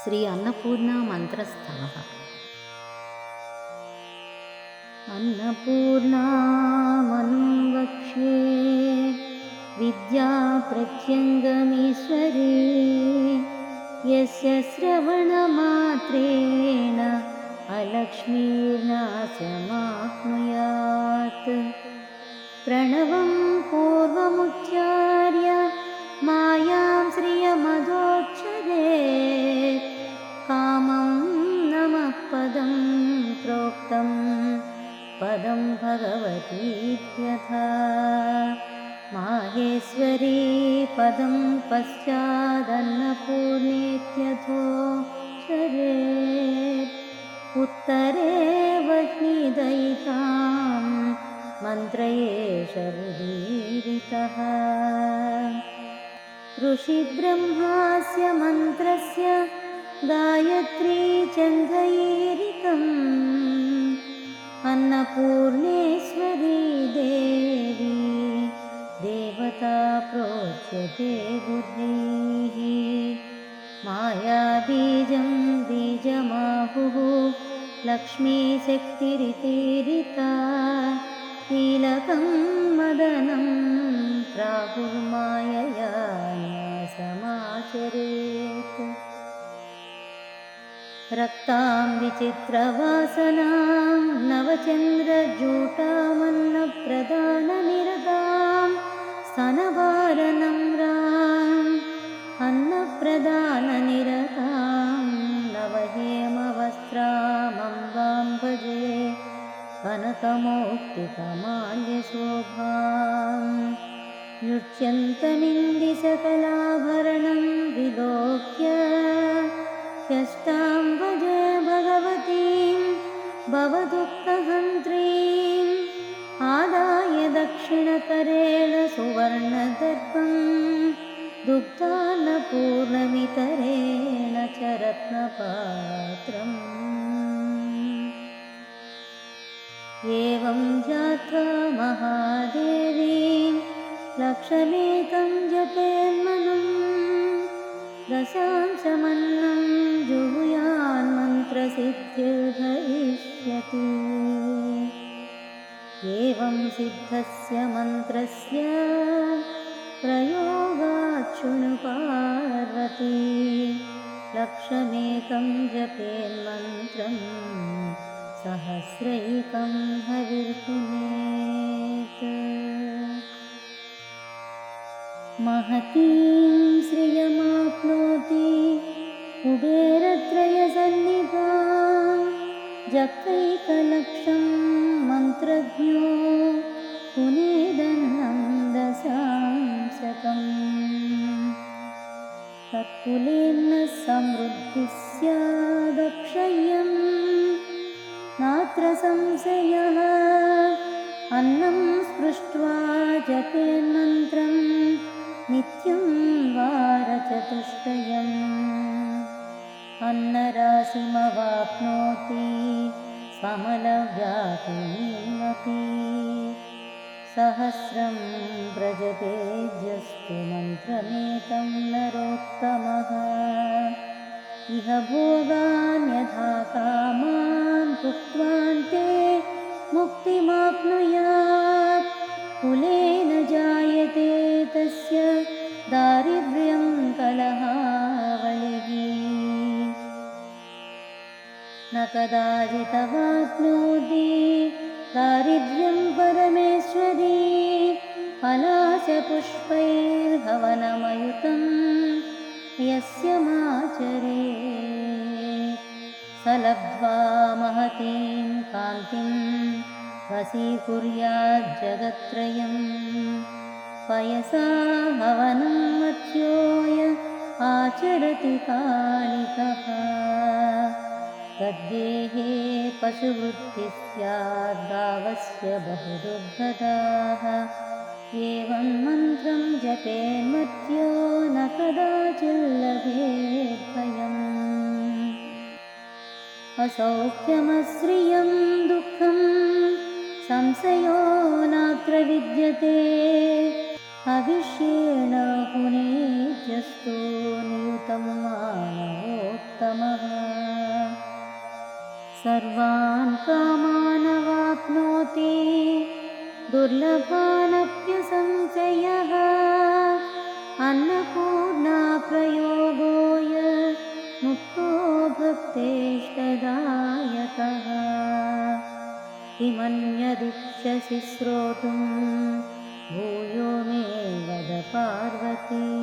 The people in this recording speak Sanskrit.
श्री अन्नपूर्णा मन्त्रस्थलः। अन्नपूर्णामनुं वक्ष्ये विद्याप्रत्यङ्गमीश्वरी यस्य श्रवणमात्रेण अलक्ष्मीर्नाशमाप्नुयात्। प्रणवं पूर्वमुच्चार्य मायां श्रियमधोक्षरे कामं नमः पदं प्रोक्तं पदं भगवतीत्यथा। माहेश्वरी पदं पश्चादन्नपूर्णेत्यथोक्षरेत्। उत्तरे वह्निदयितां मन्त्रयेष उदीरितः। ऋषिब्रह्मास्य मन्त्रस्य गायत्री चन्द्रैरितम्। अन्नपूर्णेश्वरी देवी देवता प्रोच्यते बुद्धिः। मायाबीजं बीजमाहुः लक्ष्मीशक्तिरितीरिता। कीलकं मदनं प्राहुर्मायया न्यासमाचरेत्। रक्तां विचित्रवासनां नवचन्द्रजूटामन्नप्रदाननिरतां स्तनभारनम्राम्। अन्नप्रदाननिरतां नवहेमवस्त्रामम्बां भजे कनकमौक्तिकमाल्यशोभां। नृत्यन्तमिन्दिसकलाभरणं विलोक्य ह्यष्टां भजे भगवतीं भवदुःखहन्त्रीम्। आदाय दक्षिणकरेण सुवर्णदर्पं दुग्धान्नपूर्णमितरेण च रत्नपात्रम्। एवं ध्यात्वा महादेवीं लक्षमेकं जपेन्मनम्। दशांशमन्नं जुहुयान्मन्त्रसिद्धिर्भविष्यति। एवं सिद्धस्य मन्त्रस्य प्रयोगात् शृणु पार्वती। लक्षमेकं जपेन्मन्त्रं सहस्रैकं हविर्पुनेत्। महतीं श्रियमाप्नोति कुबेरत्रयसन्निधां। जपैकलक्षं मन्त्रज्ञो पुनेदन्नं दशांशकम्। तत्कुलेन समृद्धिः स्यादक्षय्यं नात्र संशयः। अन्नं स्पृष्ट्वा जपेन्मन्त्रं नित्यं वारचतुष्टयम्। अन्नराशिमवाप्नोति समलव्यापिनीमपि। सहस्रं व्रजतेजस्तु मन्त्रमेतं नरोत्तमः। इह भोगान् यथा कामान् भुक्त्वान्ते मुक्तिमाप्नुयात्। कुलेन जायते तस्य दारिद्र्यं कलहावलिः। न कदाचिदवाप्नोति दारिद्र्यं परमेश्वरी। पलाशपुष्पैर्हवनमयुतं यस्य माचरेत्। स लब्ध्वा महतीं कान्तिं वशीकुर्याज्जगत्त्रयम्। पयसा हवनं मत्योय आचरति कालिकः। तद्देहे पशुवृत्तिः स्याद्गावस्य बहुदुर्गताः। एवं मन्त्रं जपेन्मर्त्यो न कदाचिल्लभेद्भयम्। असौख्यमश्रियं दुःखं संशयो नात्र विद्यते। हविष्येण पुनीत्यस्तु नियुतं मानवोत्तमम्। पुरुषोत्तमः सर्वान् कामानवाप्नोति दुर्लभानप्यसंशयः अन्नपूर्णा प्रयोगोय मुक्तो भक्तेष्टदायकः किमन्यदिच्छसि श्रोतुं भूयो मे वद पार्वती।